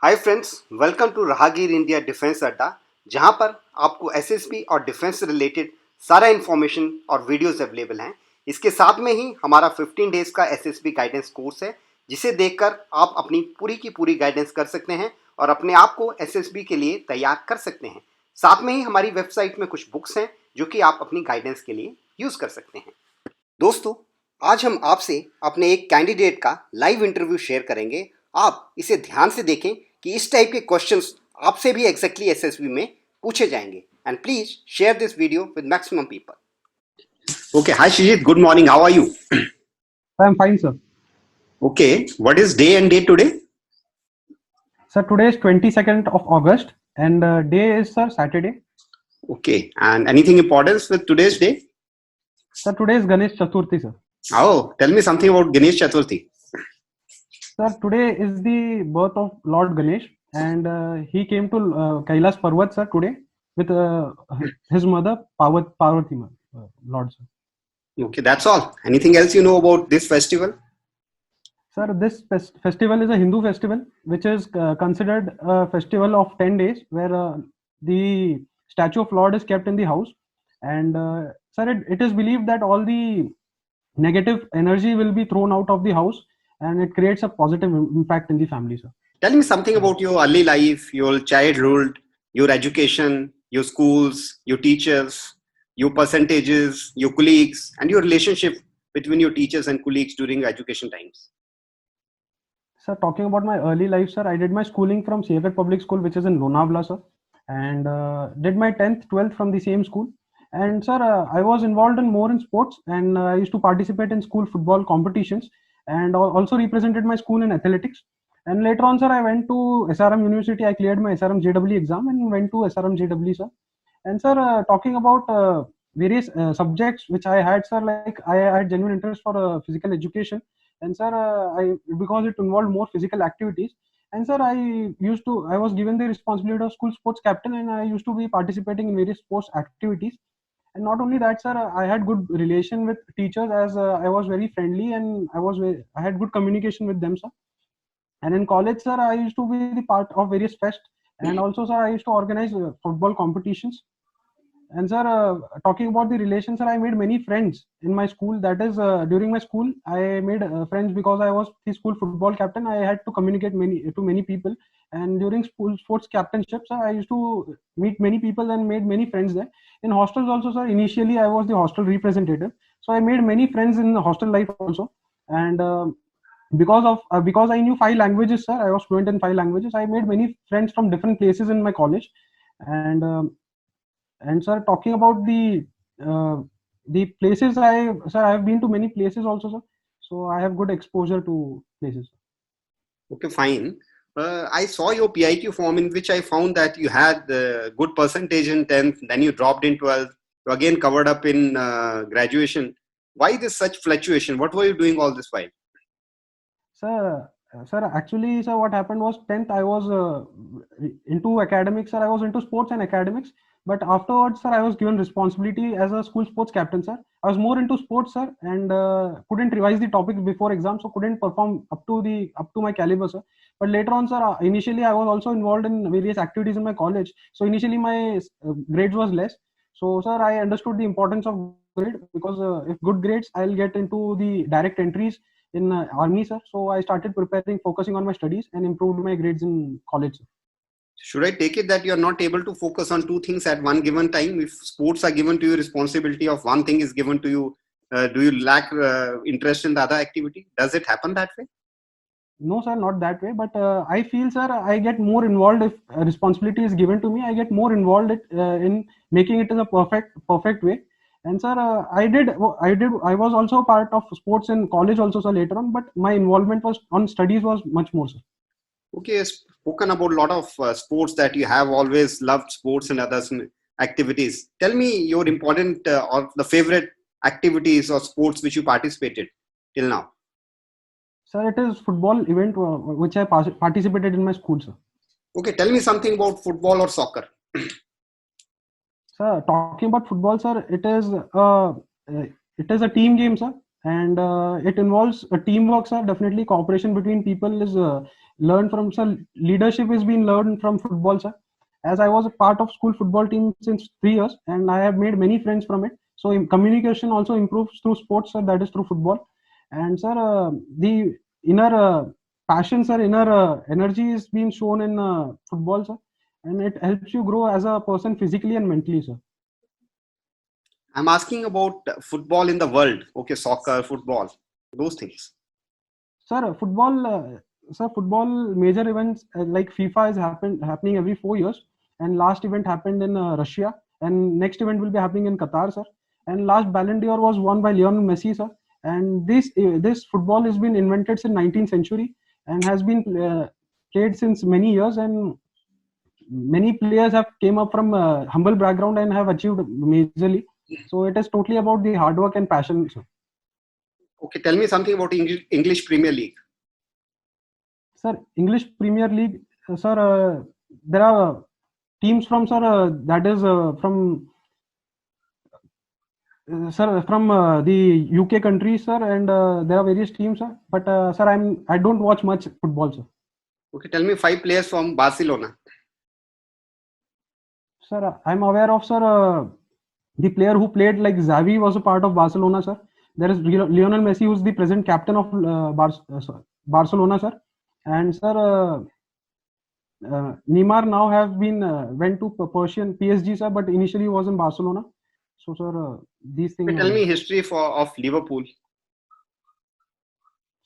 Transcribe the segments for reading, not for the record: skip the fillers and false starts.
Hi friends, welcome to राहगीर India defence अड्डा, जहां पर आपको एसएसबी और डिफेंस से रिलेटेड सारा इन्फॉर्मेशन और वीडियोस अवेलेबल हैं। इसके साथ में ही हमारा 15 डेज का एसएसबी गाइडेंस कोर्स है, जिसे देखकर आप अपनी पूरी की पूरी गाइडेंस कर सकते हैं और अपने आप को एसएसबी के लिए तैयार कर सकते हैं। साथ में ही हमारी वेबसाइट में कुछ बुक्स हैं जो कि आप अपनी गाइडेंस के लिए यूज़ कर सकते हैं। दोस्तों, आज हम आपसे अपने एक कैंडिडेट का लाइव इंटरव्यू शेयर करेंगे। आप इसे ध्यान से देखें कि इस टाइप के क्वेश्चंस आपसे भी एग्जैक्टली एसएसबी में पूछे जाएंगे। And please share this video with maximum people. Okay, hi Shrijit, good morning. How are you? I'm fine, sir. Okay, what is day and date today? Sir, today is 22nd of August and day is, sir, Saturday. Okay, and anything important with today's day? Sir, today is Ganesh Chaturthi, sir. Oh, tell me something about Ganesh Chaturthi. Sir, today is the birth of Lord Ganesh and he came to Kailas Parvat, sir, today with his mother Parvati, Lord, sir. Okay, that's all. Anything else you know about this festival? Sir, this festival is a Hindu festival which is considered a festival of 10 days where the statue of Lord is kept in the house. And sir, it is believed that all the negative energy will be thrown out of the house and it creates a positive impact in the family, sir. Tell me something about your early life, your childhood, your education, your schools, your teachers, your percentages, your colleagues, and your relationship between your teachers and colleagues during education times. Sir, talking about my early life, sir, I did my schooling from Safeguard Public School, which is in Lonavla, sir, and did my 10th, 12th from the same school. And sir, I was involved in more in sports, and I used to participate in school football competitions, and also represented my school in athletics. And later on, sir, I went to SRM University. I cleared my SRM JW exam and went to SRM JW, sir. And sir, talking about various subjects which I had, sir, like I had genuine interest for physical education, and sir, I because it involved more physical activities. And sir, I was given the responsibility of school sports captain, and I used to be participating in various sports activities. And not only that, sir, I had good relation with teachers as I was very friendly and I had good communication with them, sir. And in college, sir, I used to be the part of various fest, and also, sir, I used to organize football competitions. And sir, talking about the relations, sir, I made many friends in my school. That is, during my school, I made friends because I was the school football captain. I had to communicate many people. And during school sports captainship, sir, I used to meet many people and made many friends there. In hostels also, sir, initially I was the hostel representative, so I made many friends in the hostel life also. And because I knew 5 languages, sir, I was fluent in 5 languages. I made many friends from different places in my college. And and sir, talking about the places, I have been to many places also, sir. So I have good exposure to places. Okay, fine. I saw your PIQ form in which I found that you had good percentage in 10th, then you dropped in 12th, you again covered up in graduation. Why this such fluctuation? What were you doing all this while? Sir, actually, sir, what happened was 10th, I was into academics, sir. I was into sports and academics. But afterwards, sir, I was given responsibility as a school sports captain, sir. I was more into sports, sir, and couldn't revise the topics before exam, so couldn't perform up to my caliber, sir. But later on, sir, initially I was also involved in various activities in my college. So initially my grades was less. So, sir, I understood the importance of grade because if good grades, I'll get into the direct entries in army, sir. So I started preparing, focusing on my studies, and improved my grades in college, sir. Should I take it that you're not able to focus on two things at one given time? If sports are given to you, responsibility of one thing is given to you, do you lack interest in the other activity? Does it happen that way? No, sir, not that way. But I feel, sir, I get more involved if responsibility is given to me. I get more involved in making it in a perfect way. And sir, I was also part of sports in college also, sir, later on. But my involvement was on studies was much more, sir. Okay, spoken about a lot of sports that you have always loved sports and other activities. Tell me your important or the favorite activities or sports which you participated till now. Sir, it is football event which I participated in my school, sir. Okay, tell me something about football or soccer. Sir, talking about football, sir, it is a team game, sir, and it involves a teamwork, sir. Definitely, cooperation between people is learned from, sir, leadership is being learned from football, sir. As I was a part of school football team since 3 years, and I have made many friends from it. So communication also improves through sports, sir, that is through football. And sir, the inner passion, sir, inner energy is being shown in football, sir, and it helps you grow as a person physically and mentally, sir. I'm asking about football in the world. Okay, soccer, football, those things. Sir, football major events like FIFA is happening every 4 years, and last event happened in Russia, and next event will be happening in Qatar, sir. And last Ballon d'Or was won by Lionel Messi, sir. And this football has been invented since 19th century and has been played since many years, and many players have came up from humble background and have achieved majorly. So it is totally about the hard work and passion, sir. Okay, tell me something about English Premier League. Sir, English Premier League, sir, there are teams from, sir, that is from sir, from the UK country, sir, and there are various teams, sir. But sir, I don't watch much football, sir. Okay, tell me 5 players from Barcelona. Sir, I'm aware of, sir, the player who played like Xavi was a part of Barcelona, sir. There is Lionel Messi, who's the present captain of Barcelona, sir. And sir, Neymar now have been went to Persian PSG, sir, but initially was in Barcelona. So, sir, these things. Okay, tell me history of Liverpool.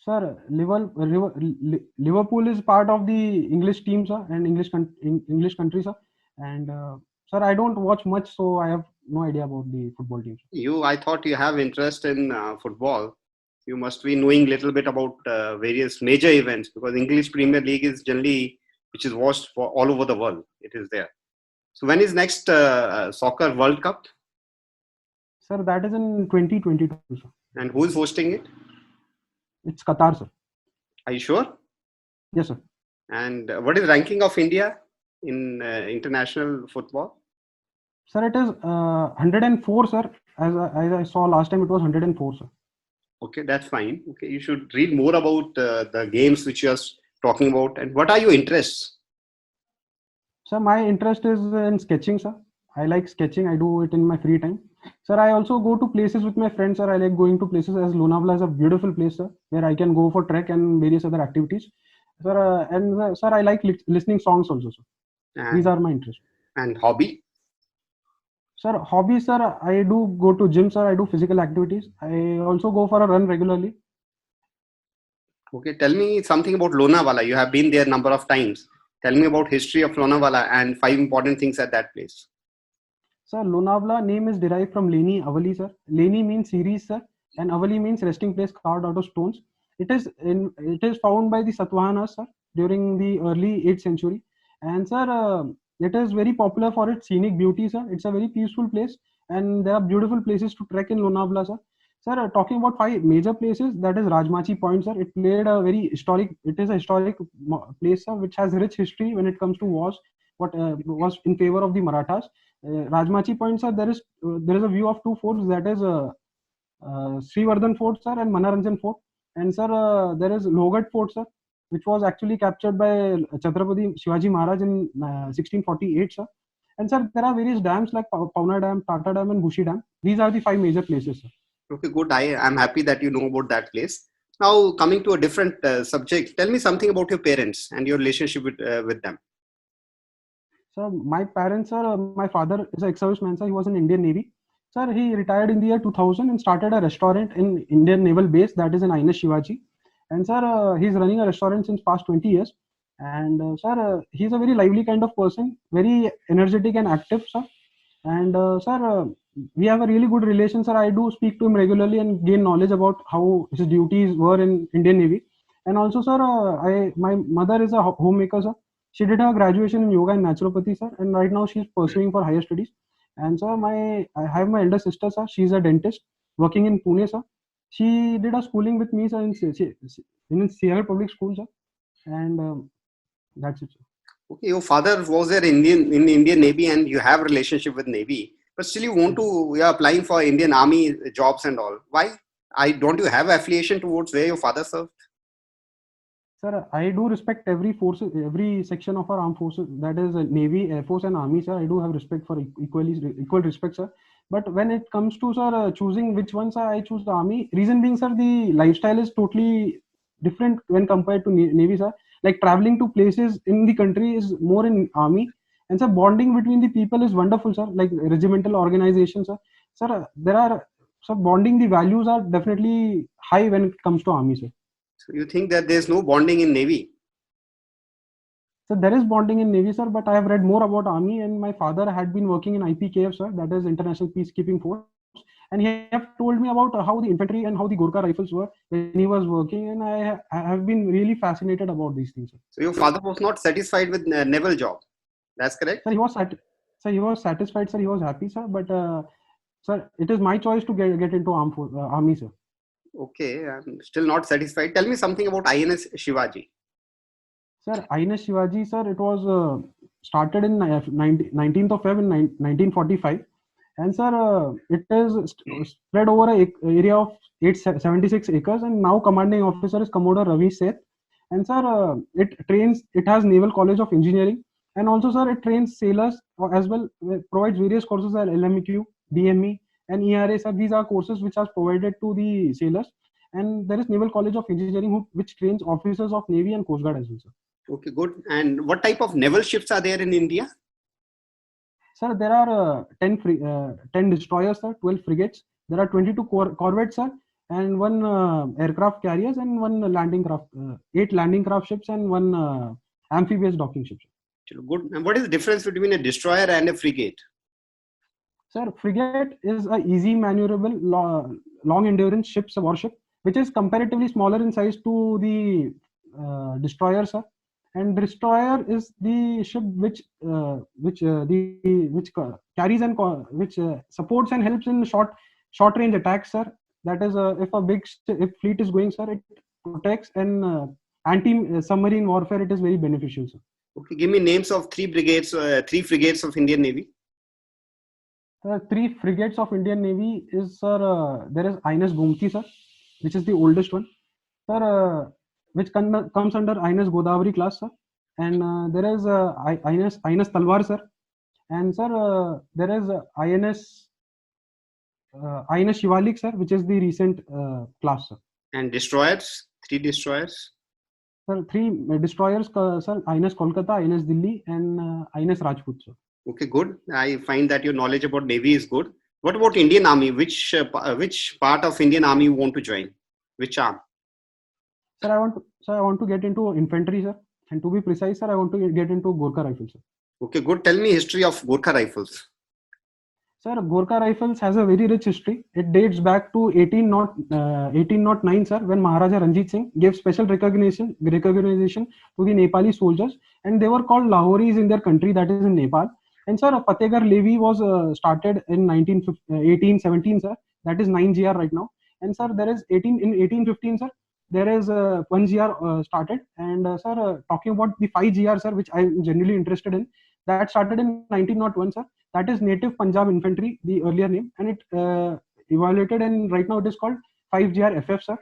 Sir, Liverpool is part of the English team, sir, and English country, sir. And sir, I don't watch much, so I have no idea about the football team. I thought you have interest in football. You must be knowing little bit about various major events, because English Premier League is generally, which is watched for all over the world. It is there. So when is next Soccer World Cup? Sir, that is in 2022, sir. And who is hosting it? It's Qatar, sir. Are you sure? Yes, sir. And what is ranking of India in international football? Sir, it is 104, sir. As I saw last time, it was 104, sir. Okay, that's fine. Okay, you should read more about the games which you are talking about. And what are your interests? Sir, my interest is in sketching, sir. I like sketching. I do it in my free time. Sir, I also go to places with my friends, sir. I like going to places, as Lonavala is a beautiful place, sir, where I can go for trek and various other activities. Sir, sir, I like listening songs also, sir. These are my interests. And hobby? Sir, hobby, sir, I do go to gym, sir. I do physical activities. I also go for a run regularly. Okay, tell me something about Lonavala. You have been there a number of times. Tell me about history of Lonavala and 5 important things at that place. Sir, Lonavala name is derived from Leni Avali, sir. Leni means series, sir, and Avali means resting place carved out of stones. It is found by the Satavahanas, sir, during the early 8th century. And sir, it is very popular for its scenic beauty, sir. It's a very peaceful place, and there are beautiful places to trek in Lonavala, sir. Sir, talking about 5 major places, that is Rajmachi Point, sir. It is a historic place, sir, which has rich history when it comes to wars, what was in favor of the Marathas. Rajmachi Point, sir, there is a view of 2 forts, that is Srivardhan Fort, sir, and Manaranjan Fort. And sir, there is Lohgat Fort, sir, which was actually captured by Chhatrapati Shivaji Maharaj in 1648, sir. And sir, there are various dams like Pauna Dam, Tata Dam, and Bushi Dam. These are the 5 major places, sir. Okay, good. I'm happy that you know about that place. Now, coming to a different subject, tell me something about your parents and your relationship with them. Sir, my parents, sir, my father is an ex-serviceman, sir. He was in Indian Navy. Sir, he retired in the year 2000 and started a restaurant in Indian Naval Base, that is in INS Shivaji. And sir, he's running a restaurant since past 20 years. And sir, he's a very lively kind of person, very energetic and active, sir. And sir, we have a really good relation, sir. I do speak to him regularly and gain knowledge about how his duties were in Indian Navy. And also, sir, my mother is a homemaker, sir. She did her graduation in yoga and naturopathy, sir, and right now she's pursuing for higher studies. And sir, I have my elder sister, sir. She's a dentist working in Pune, sir. She did her schooling with me, sir, in Sierra Public School, sir. And that's it, sir. Okay, your father was there in Indian Navy, and you have relationship with Navy, but still you are applying for Indian Army jobs and all. Why? Don't you have affiliation towards where your father served? Sir, I do respect every force, every section of our armed forces. That is Navy, Air Force, and Army, sir. I do have respect for equal respect, sir. But when it comes to sir choosing which one, sir, I choose the Army. Reason being, sir, the lifestyle is totally different when compared to Navy, sir. Like traveling to places in the country is more in Army, and sir, bonding between the people is wonderful, sir. Like regimental organizations, sir. Sir, there are so bonding. The values are definitely high when it comes to Army, sir. So you think that there's no bonding in Navy? So there is bonding in Navy, sir, but I have read more about Army, and my father had been working in IPKF, sir, that is International Peacekeeping Force, and he have told me about how the infantry and how the Gorkha rifles were when he was working, and I have been really fascinated about these things, sir. So your father was not satisfied with naval job. That's correct? Sir, he was satisfied, sir. He was happy, sir, but sir, it is my choice to get into Army, sir. Okay, I'm still not satisfied. Tell me something about INS Shivaji. Sir, INS Shivaji, sir, it was started in 19th of February 1945. And sir, it is spread over an area of 876 acres, and now commanding officer is Commodore Ravi Seth. And sir, it has Naval College of Engineering, and also sir, it trains sailors as well, provides various courses at LMQ, DME, and ERA. Sir, these are courses which are provided to the sailors. And there is Naval College of Engineering, which trains officers of Navy and Coast Guard as well, sir. Okay, good. And what type of naval ships are there in India? Sir, there are 10 destroyers, sir, 12 frigates. There are 22 corvettes, sir, and one aircraft carriers and one landing craft, 8 landing craft ships and one amphibious docking ship. Good. And what is the difference between a destroyer and a frigate? Sir, frigate is a easy maneuverable, long endurance warship, which is comparatively smaller in size to the destroyer, sir. And destroyer is the ship which carries and which supports and helps in short range attacks, sir. That is, if fleet is going, sir, it protects, and anti submarine warfare, it is very beneficial, sir. Okay, give me names of three frigates of Indian Navy. 3 frigates of Indian Navy is, sir, there is INS Gomti, sir, which is the oldest one, sir, which comes under INS Godavari class, sir. And there is INS Talwar, sir. And sir, there is INS Shivalik, sir, which is the recent class, sir. And destroyers, 3 destroyers? Sir, 3 destroyers, sir, INS Kolkata, INS Delhi, and INS Rajput, sir. Okay, good. I find that your knowledge about Navy is good. What about Indian Army? Which part of Indian Army you want to join? Which arm? Sir, I want to get into infantry, sir. And to be precise, sir, I want to get into Gorkha Rifles, sir. Okay, good. Tell me history of Gorkha Rifles. Sir, Gorkha Rifles has a very rich history. It dates back to 1809, sir, when Maharaja Ranjit Singh gave special recognition to the Nepali soldiers, and they were called Lahoris in their country, that is in Nepal. And sir, Fatehgarh Levy was started in 1817, sir. That is 9GR right now. And sir, there is 1815, sir. There is 1GR started. And sir, talking about the 5GR, sir, which I'm genuinely interested in, that started in 1901, sir. That is Native Punjab Infantry, the earlier name, and it evaluated, and right now it is called 5GR FF, sir.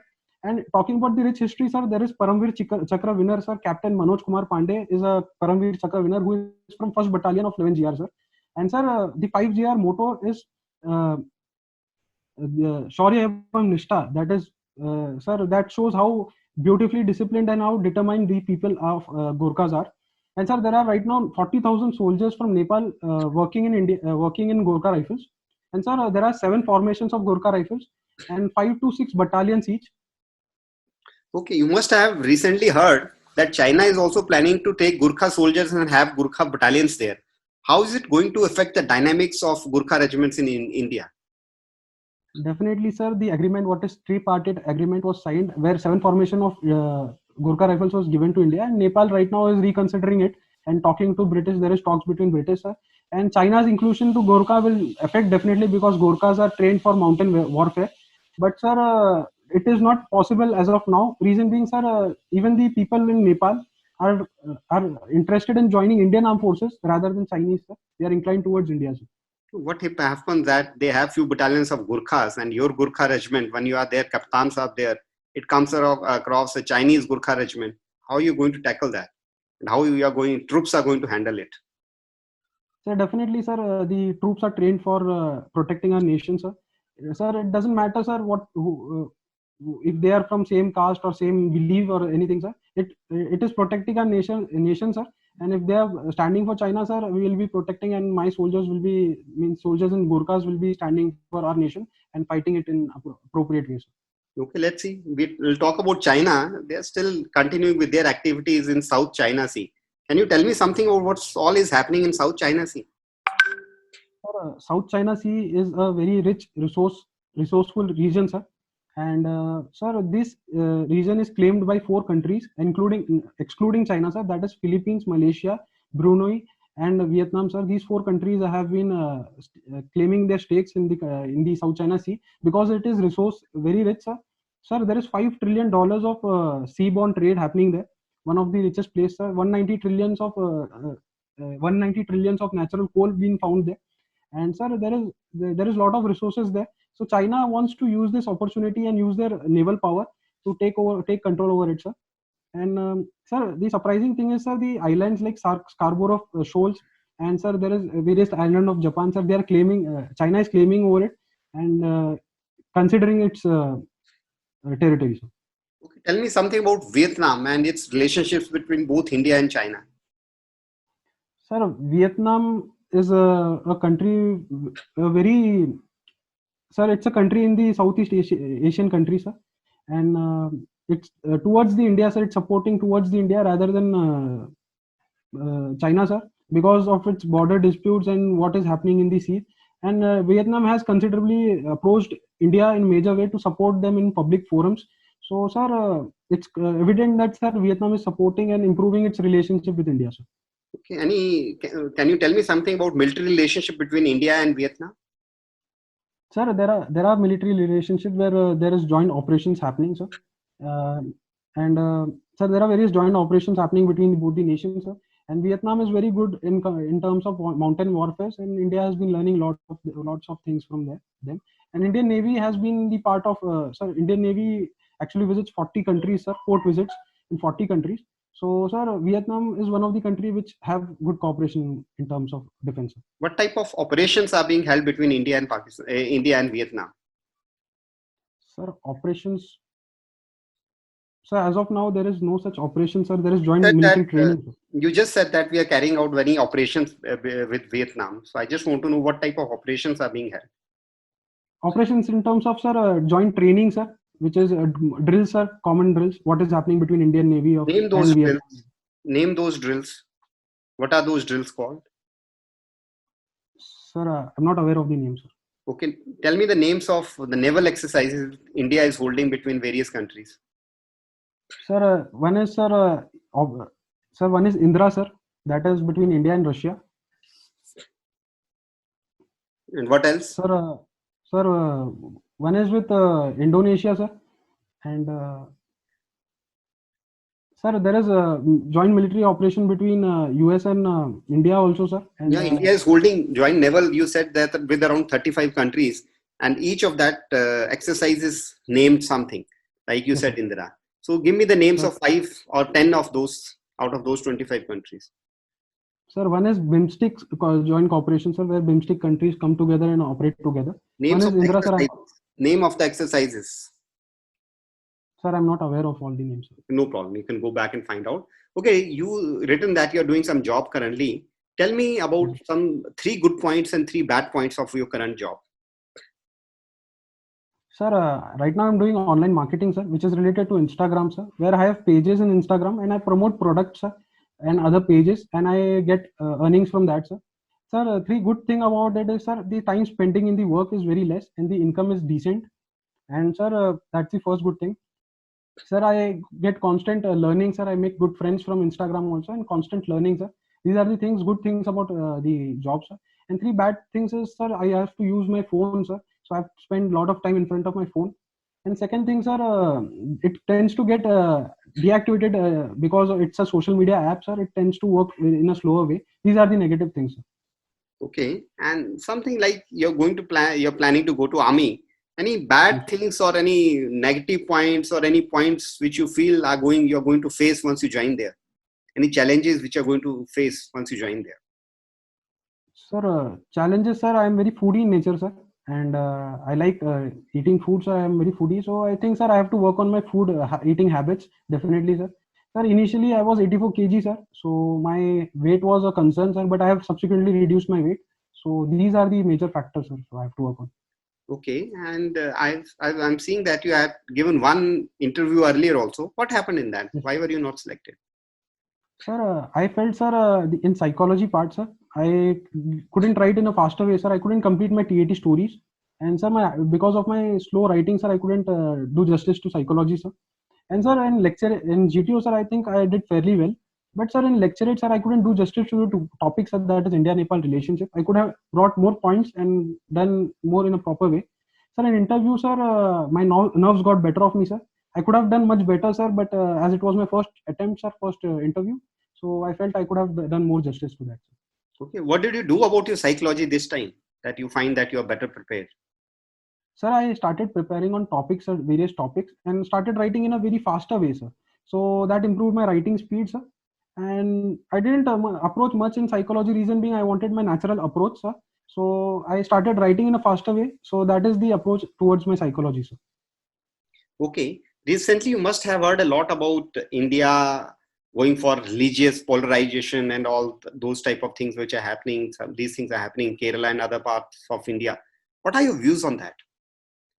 And talking about the rich history, sir, there is Paramveer Chakra winner, sir. Captain Manoj Kumar Pandey is a Paramveer Chakra winner who is from 1st Battalion of 11GR, sir. And sir, the 5GR motto is Shaurya Evam Nishtha. That is, sir, that shows how beautifully disciplined and how determined the people of Gorkhas are. And sir, there are right now 40,000 soldiers from Nepal working in India, working in Gorkha Rifles. And sir, there are 7 formations of Gorkha Rifles and 5 to 6 battalions each. Okay, you must have recently heard that China is also planning to take Gurkha soldiers and have Gurkha battalions there. How is it going to affect the dynamics of Gurkha regiments in India? Definitely, sir. The agreement, what is tripartite agreement, was signed where 7 formation of Gorkha Rifles was given to India, and Nepal right now is reconsidering it and talking to British. There is talks between British, sir. And China's inclusion to Gorkha will affect definitely, because Gorkhas are trained for mountain warfare. But sir, it is not possible as of now. Reason being, sir, even the people in Nepal are interested in joining Indian armed forces rather than Chinese, sir. They are inclined towards India, sir. What happens that they have few battalions of Gurkhas, and your Gurkha regiment, when you are there, captains are there, it comes across a Chinese Gurkha regiment. How are you going to tackle that? And how troops are going to handle it? Sir, definitely, sir. The troops are trained for protecting our nation, sir. Sir, it doesn't matter, sir, if they are from same caste or same belief or anything, sir. It is protecting our nation, sir. And if they are standing for China, sir, we will be protecting, and my soldiers will be, soldiers in burqas will be standing for our nation and fighting it in appropriate ways. Okay, let's see. We'll talk about China. They're still continuing with their activities in South China Sea. Can you tell me something about what's all is happening in South China Sea? South China Sea is a very rich resourceful region, sir. And sir, this region is claimed by 4 countries, excluding China, sir. That is Philippines, Malaysia, Brunei, and Vietnam, sir. These 4 countries have been claiming their stakes in the South China Sea because it is very rich, sir. Sir, there is $5 trillion of seaborne trade happening there. One of the richest places, sir. 190 trillions of natural coal being found there. And sir, there is a lot of resources there. So China wants to use this opportunity and use their naval power to take control over it, sir. And sir, the surprising thing is, sir, the islands like Scarborough Shoals, and sir, there is various island of Japan, sir. They are claiming, China is claiming over it and considering its territory, sir. Okay, tell me something about Vietnam and its relationships between both India and China. Sir, Vietnam is a country, sir, it's a country in the Southeast Asian country, sir. And it's towards the India, sir. It's supporting towards the India rather than China, sir, because of its border disputes and what is happening in the sea. And Vietnam has considerably approached India in major way to support them in public forums. So, sir, it's evident that, sir, Vietnam is supporting and improving its relationship with India, sir. Okay, can you tell me something about military relationship between India and Vietnam? Sir, there are military relationships where there is joint operations happening, sir. And sir, there are various joint operations happening between both the nations, sir. And Vietnam is very good in terms of mountain warfare, and India has been learning lots of things from them. And Indian Navy has been the part of, sir, Indian Navy actually visits 40 countries, sir, port visits in 40 countries. So, sir, Vietnam is one of the countries which have good cooperation in terms of defense. What type of operations are being held between India and Pakistan, India and Vietnam? Sir, operations. So as of now, there is no such operations, sir. There is joint military training. You just said that we are carrying out many operations with Vietnam. So I just want to know what type of operations are being held. Operations in terms of, sir, joint training, sir, which is drills, sir, common drills. What is happening between Indian Navy of Name those drills. Name those drills. What are those drills called? Sir, I'm not aware of the names, sir. Okay, tell me the names of the naval exercises India is holding between various countries. Sir, one is, sir, one is Indra, sir. That is between India and Russia. And what else? Sir, one is with Indonesia, sir. And sir, there is a joint military operation between US and India also, sir. And, India is holding joint naval, you said that with around 35 countries, and each of that exercises named something, like you said, Indra. So give me the names of 5 or 10 of those out of those 25 countries. Sir, one is BIMSTEC joint cooperation, sir, where BIMSTEC countries come together and operate together. Names of Indra, sir, name of the exercises. Sir, I'm not aware of all the names, sir. No problem. You can go back and find out. Okay, you written that you're doing some job currently. Tell me about some 3 good points and 3 bad points of your current job. Sir, right now I'm doing online marketing, sir, which is related to Instagram, sir, where I have pages in Instagram and I promote products, sir, and other pages, and I get earnings from that, sir. Sir, 3 good thing about it is, sir, the time spending in the work is very less and the income is decent. And sir, that's the first good thing. Sir, I get constant learning, sir. I make good friends from Instagram also, and constant learning, sir. These are the good things about the job, sir. And 3 bad things is, sir, I have to use my phone, sir. So I have to spend a lot of time in front of my phone. And second thing, sir, it tends to get deactivated because it's a social media app, sir. It tends to work in a slower way. These are the negative things, sir. Okay, and something like you're planning to go to army. Any bad things or any negative points or any points which you feel you're going to face once you join there? Any challenges which you're going to face once you join there? Sir, challenges, sir. I am very foodie in nature, sir, and I like eating food, sir. I am very foodie, so I think, sir, I have to work on my food eating habits. Definitely, sir. Sir, initially I was 84 kg, sir. So my weight was a concern, sir, but I have subsequently reduced my weight. So these are the major factors, sir. So I have to work on. Okay, and I'm seeing that you have given one interview earlier also. What happened in that? Yes. Why were you not selected? Sir, I felt, sir, in psychology part, sir, I couldn't write in a faster way, sir. I couldn't complete my TAT stories, and sir, because of my slow writing, sir, I couldn't do justice to psychology, sir. And sir, in lecture in GTO, sir, I think I did fairly well. But sir, in lecture, sir, I couldn't do justice to the topics, sir, that is India-Nepal relationship. I could have brought more points and done more in a proper way. Sir, in interview, sir, my nerves got better of me, sir. I could have done much better, sir, but as it was my first attempt, sir, first interview, so I felt I could have done more justice to that, sir. Okay, what did you do about your psychology this time that you find that you are better prepared? Sir, I started preparing on topics, sir, various topics, and started writing in a very faster way, sir. So that improved my writing speed, sir. And I didn't approach much in psychology. Reason being, I wanted my natural approach, sir. So I started writing in a faster way. So that is the approach towards my psychology, sir. Okay, recently you must have heard a lot about India going for religious polarization and all those type of things which are happening. These things are happening in Kerala and other parts of India. What are your views on that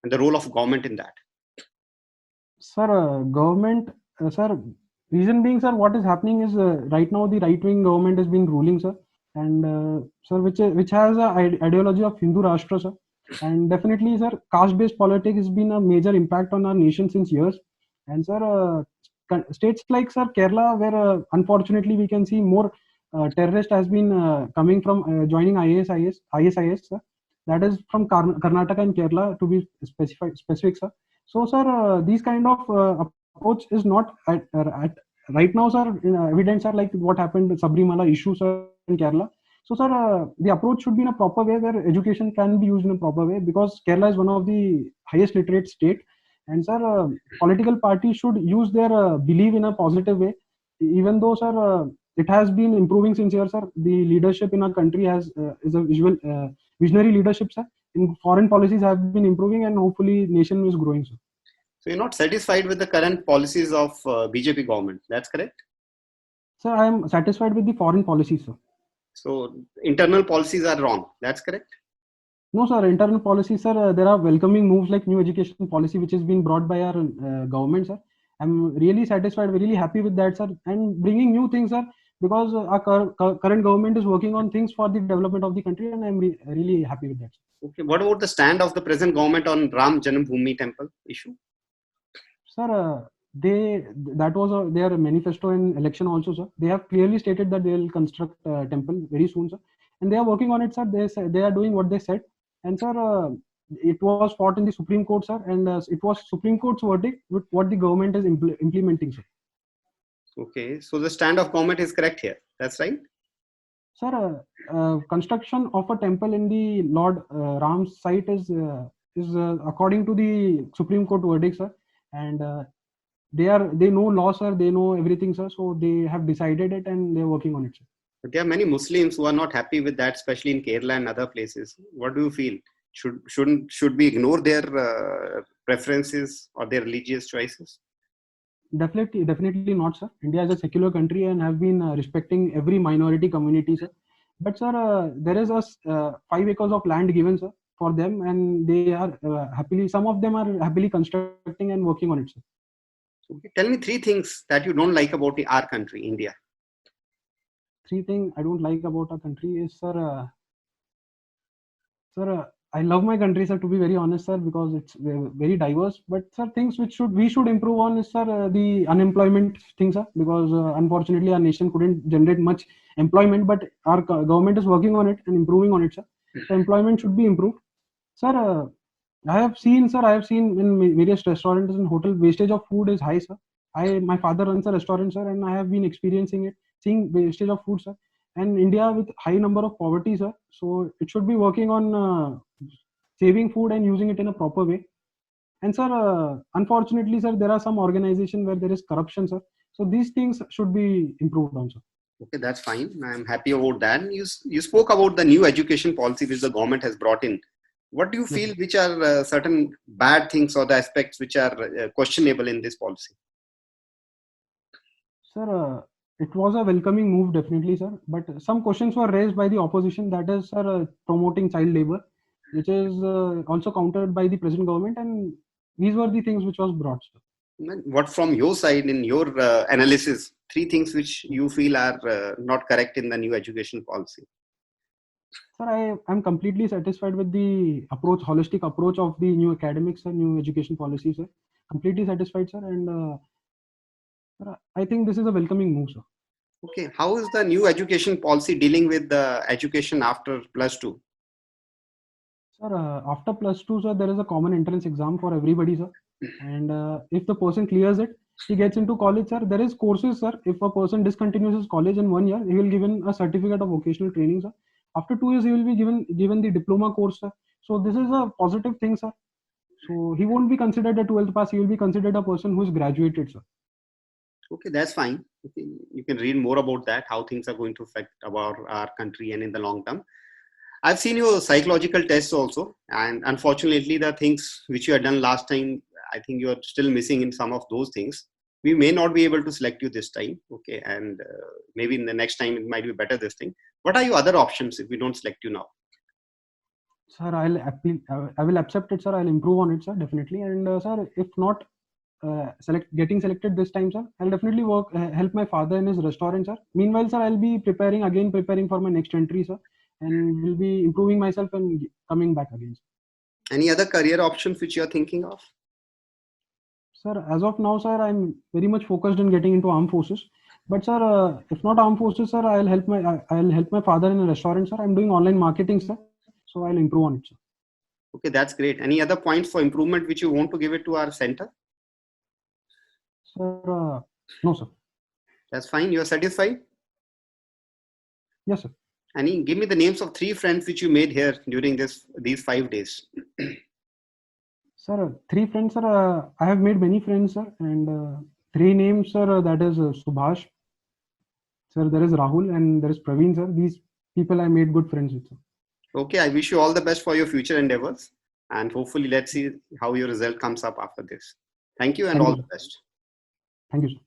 and the role of government in that? Sir, government, sir, reason being, sir, what is happening is right now the right wing government has been ruling, sir, and sir, which has a ideology of Hindu Rashtra, sir, and definitely, sir, caste based politics has been a major impact on our nation since years, and sir, states like, sir, Kerala, where unfortunately we can see more terrorist has been coming from joining ISIS, sir. That is from Karnataka and Kerala, to be specific, sir. So, sir, these kind of approach is not at right now, sir. Evidence are like what happened with Sabrimala issue, sir, in Kerala. So, sir, the approach should be in a proper way where education can be used in a proper way, because Kerala is one of the highest literate state, and sir, political parties should use their belief in a positive way. Even though, sir, it has been improving since years, sir. The leadership in our country has is a visionary leadership, sir. In foreign policies have been improving, and hopefully nation is growing, sir. So you're not satisfied with the current policies of BJP government. That's correct. Sir, I am satisfied with the foreign policies, sir. So internal policies are wrong. That's correct. No, sir, internal policies, sir, there are welcoming moves like new education policy, which is being brought by our government, sir. I'm really satisfied, really happy with that, sir, and bringing new things, sir, because our current government is working on things for the development of the country, and I'm really happy with that, sir. Okay. What about the stand of the present government on Ram Janambhoomi temple issue? Sir, that was their manifesto in election also, sir. They have clearly stated that they will construct a temple very soon, sir, and they are working on it, sir. They are doing what they said, and sir, it was fought in the Supreme Court, sir, and it was Supreme Court's verdict with what the government is implementing, sir. Okay, so the stand of government is correct here. That's right. Sir, construction of a temple in the Lord Ram's site is according to the Supreme Court verdict, sir, and they know law, sir. They know everything, sir. So they have decided it, and they're working on it, sir. But there are many Muslims who are not happy with that, especially in Kerala and other places. What do you feel? Should we ignore their preferences or their religious choices? Definitely not, sir. India is a secular country and have been respecting every minority community, sir. But sir, there is a 5 acres of land given, sir, for them, and they are happily. Some of them are happily constructing and working on it, sir. Okay. Tell me three things that you don't like about our country, India. Three things I don't like about our country is, sir, I love my country, sir, to be very honest, sir, because it's very diverse. But sir, things which we should improve on is, sir, the unemployment thing, sir, because unfortunately our nation couldn't generate much employment, but our government is working on it and improving on it, sir. So employment should be improved, sir. I have seen, sir, in various restaurants and hotel, wastage of food is high, sir. My father runs a restaurant, sir, and I have been experiencing it, seeing wastage of food, sir. And India with high number of poverty, sir. So it should be working on saving food and using it in a proper way. And sir, unfortunately, sir, there are some organizations where there is corruption, sir. So these things should be improved on, sir. Okay, that's fine. I'm happy about that. You spoke about the new education policy which the government has brought in. What do you Yes, feel sir. which are certain bad things or the aspects which are questionable in this policy? Sir, it was a welcoming move, definitely, sir. But some questions were raised by the opposition, that is, sir, promoting child labor, which is also countered by the present government, and these were the things which was brought, sir. What from your side in your analysis, three things which you feel are not correct in the new education policy? Sir, I am completely satisfied with the approach, holistic approach of the new academics and new education policy, sir. Completely satisfied, sir, and sir, I think this is a welcoming move, sir. Okay, how is the new education policy dealing with the education after plus two? Sir, after plus two, sir, there is a common entrance exam for everybody, sir. And if the person clears it, he gets into college, sir. There is courses, sir. If a person discontinues his college in 1 year, he will given a certificate of vocational training, sir. After 2 years, he will be given the diploma course, sir. So this is a positive thing, sir. So he won't be considered a 12th pass. He will be considered a person who is graduated, sir. Okay, that's fine. Okay, you can read more about that, how things are going to affect our country and in the long term. I've seen your psychological tests also, and unfortunately, the things which you had done last time, I think you are still missing in some of those things. We may not be able to select you this time, okay, and maybe in the next time it might be better this thing. What are your other options if we don't select you now? Sir, I will accept it, sir. I'll improve on it, sir, definitely. And sir, if not getting selected this time, sir, I'll definitely help my father in his restaurant, sir. Meanwhile, sir, I'll be preparing for my next entry, sir, and will be improving myself and coming back again, sir. Any other career options which you are thinking of? Sir, as of now, sir, I'm very much focused on getting into armed forces. But sir, if not armed forces, sir, I'll help my father in a restaurant, sir. I'm doing online marketing, sir, so I'll improve on it, sir. Okay, that's great. Any other points for improvement which you want to give it to our center? Sir, no, sir. That's fine. You are satisfied? Yes, sir. And give me the names of 3 friends which you made here during these 5 days. Sir, 3 friends, sir. I have made many friends, sir, and 3 names, sir. That is Subhash, sir. There is Rahul, and there is Praveen, sir. These people I made good friends with, sir. Okay, I wish you all the best for your future endeavors, and hopefully let's see how your result comes up after this. Thank you and Thank all you, the sir. best. Thank you, sir.